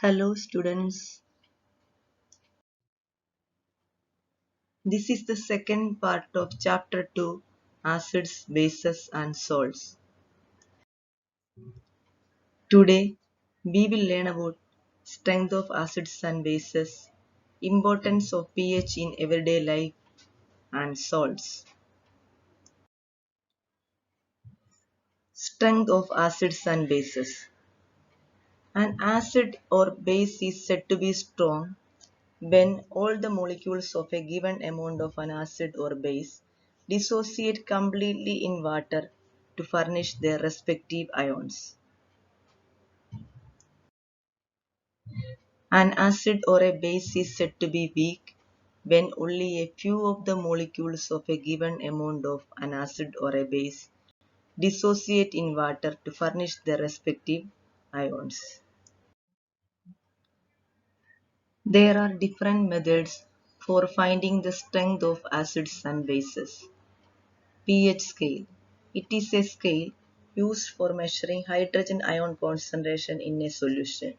Hello students, this is the second part of chapter 2 Acids, Bases and Salts. Today we will learn about strength of acids and bases, importance of pH in everyday life and salts. Strength of acids and bases. An acid or base is said to be strong when all the molecules of a given amount of an acid or base dissociate completely in water to furnish their respective ions. An acid or a base is said to be weak when only a few of the molecules of a given amount of an acid or a base dissociate in water to furnish their respective ions. There are different methods for finding the strength of acids and bases. pH scale. It is a scale used for measuring hydrogen ion concentration in a solution.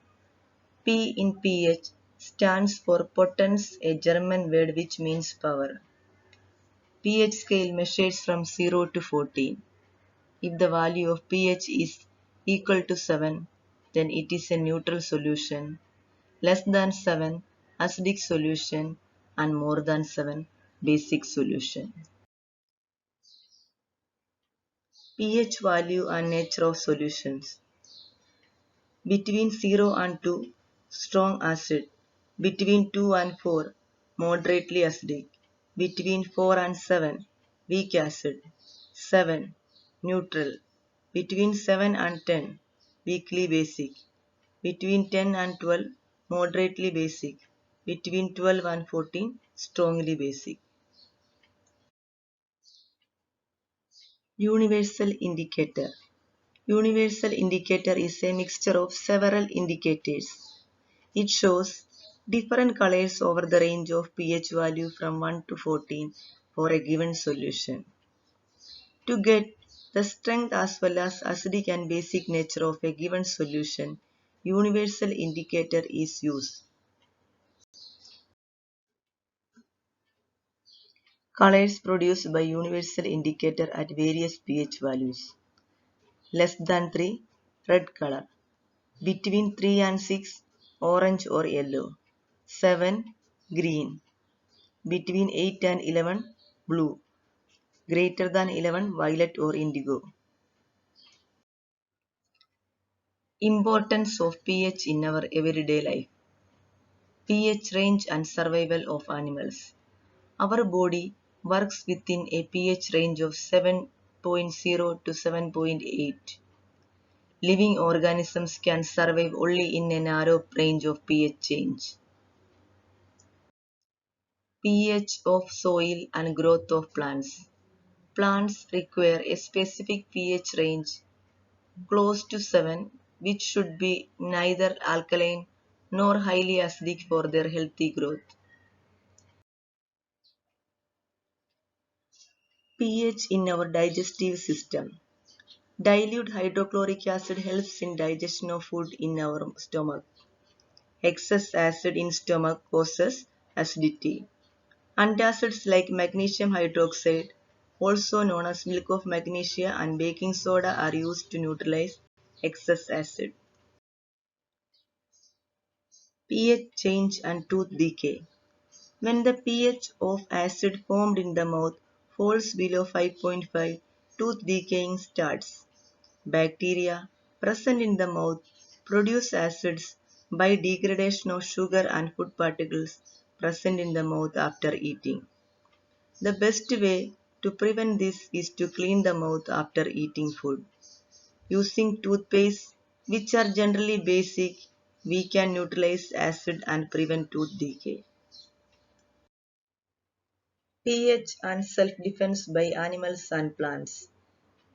P in pH stands for potence, a German word which means power. pH scale measures from 0 to 14. If the value of pH is equal to 7, then it is a neutral solution. Less than 7, acidic solution, and more than 7, basic solution. pH value and nature of solutions. Between 0 and 2, strong acid. Between 2 and 4, moderately acidic. Between 4 and 7, weak acid. 7, neutral. Between 7 and 10, weakly basic. Between 10 and 12, moderately basic. Between 12 and 14, strongly basic. Universal indicator. Universal indicator is a mixture of several indicators. It shows different colors over the range of pH value from 1 to 14 for a given solution. To get the strength as well as acidic and basic nature of a given solution, universal indicator is used. Colors produced by universal indicator at various pH values. Less than 3, red color. Between 3 and 6, orange or yellow. 7, green. Between 8 and 11, blue. Greater than 11, violet or indigo. Importance of pH in our everyday life. pH range and survival of animals. Our body works within a pH range of 7.0 to 7.8. Living organisms can survive only in a narrow range of pH change. pH of soil and growth of plants. Plants require a specific pH range close to 7, which should be neither alkaline nor highly acidic for their healthy growth. pH in our digestive system. Dilute hydrochloric acid helps in digestion of food in our stomach. Excess acid in stomach causes acidity. Antacids like magnesium hydroxide, also known as milk of magnesia, and baking soda are used to neutralize excess acid. pH change and tooth decay. When the pH of acid formed in the mouth falls below 5.5, tooth decaying starts. Bacteria present in the mouth produce acids by degradation of sugar and food particles present in the mouth after eating. The best way to prevent this is to clean the mouth after eating food. Using toothpaste, which are generally basic, we can neutralize acid and prevent tooth decay. pH and self-defense by animals and plants.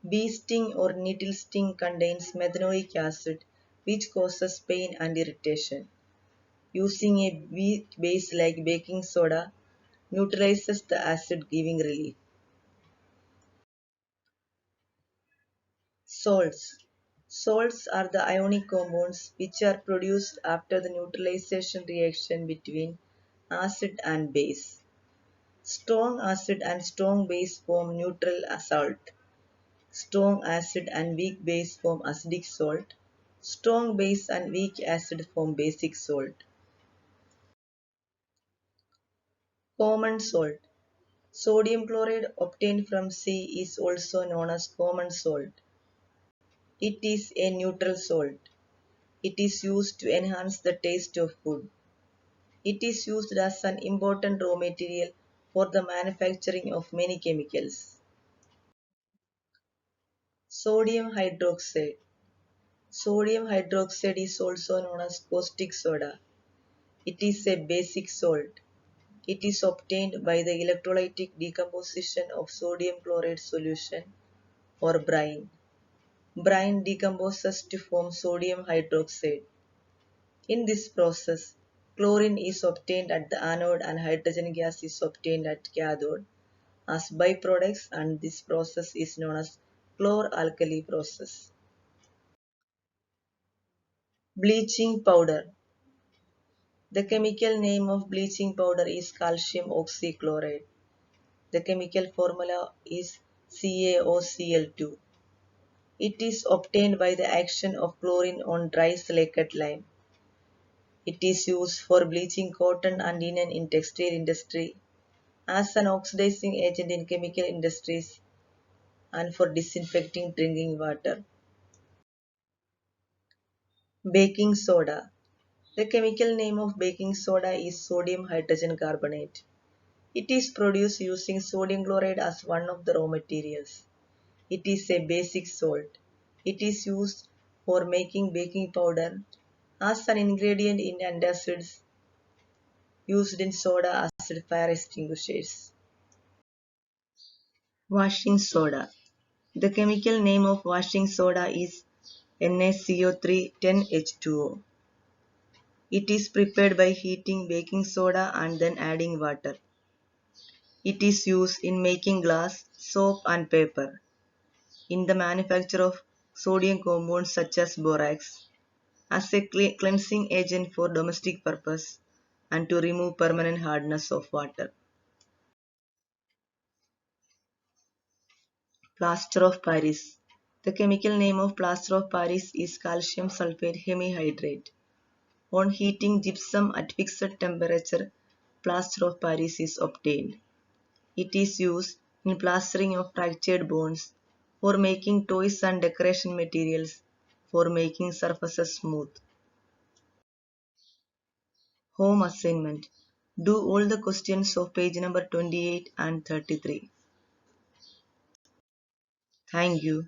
Bee sting or needle sting contains methanoic acid, which causes pain and irritation. Using a weak base like baking soda neutralizes the acid, giving relief. Salts. Salts are the ionic compounds which are produced after the neutralization reaction between acid and base. Strong acid and strong base form neutral salt. Strong acid and weak base form acidic salt. Strong base and weak acid form basic salt. Common salt. Sodium chloride obtained from sea is also known as common salt. It is a neutral salt. It is used to enhance the taste of food. It is used as an important raw material for the manufacturing of many chemicals. Sodium hydroxide. Sodium hydroxide is also known as caustic soda. It is a basic salt. It is obtained by the electrolytic decomposition of sodium chloride solution or brine. Brine decomposes to form sodium hydroxide. In this process, chlorine is obtained at the anode and hydrogen gas is obtained at cathode as byproducts, and this process is known as chlor-alkali process. Bleaching powder. The chemical name of bleaching powder is calcium oxychloride. The chemical formula is CaOCl2. It is obtained by the action of chlorine on dry silicate lime. It is used for bleaching cotton and linen in textile industry, as an oxidizing agent in chemical industries, and for disinfecting drinking water. Baking soda. The chemical name of baking soda is sodium hydrogen carbonate. It is produced using sodium chloride as one of the raw materials. It is a basic salt. It is used for making baking powder as an ingredient in antacids used in soda acid fire extinguishers. Washing soda. The chemical name of washing soda is NaCO3 10H2O. It is prepared by heating baking soda and then adding water. It is used in making glass, soap and paper, in the manufacture of sodium compounds such as borax, as a cleansing agent for domestic purpose, and to remove permanent hardness of water. Plaster of Paris. The chemical name of plaster of Paris is calcium sulfate hemihydrate. On heating gypsum at fixed temperature, plaster of Paris is obtained. It is used in plastering of fractured bones, for making toys and decoration materials, for making surfaces smooth. Home assignment. Do all the questions of page number 28 and 33. Thank you.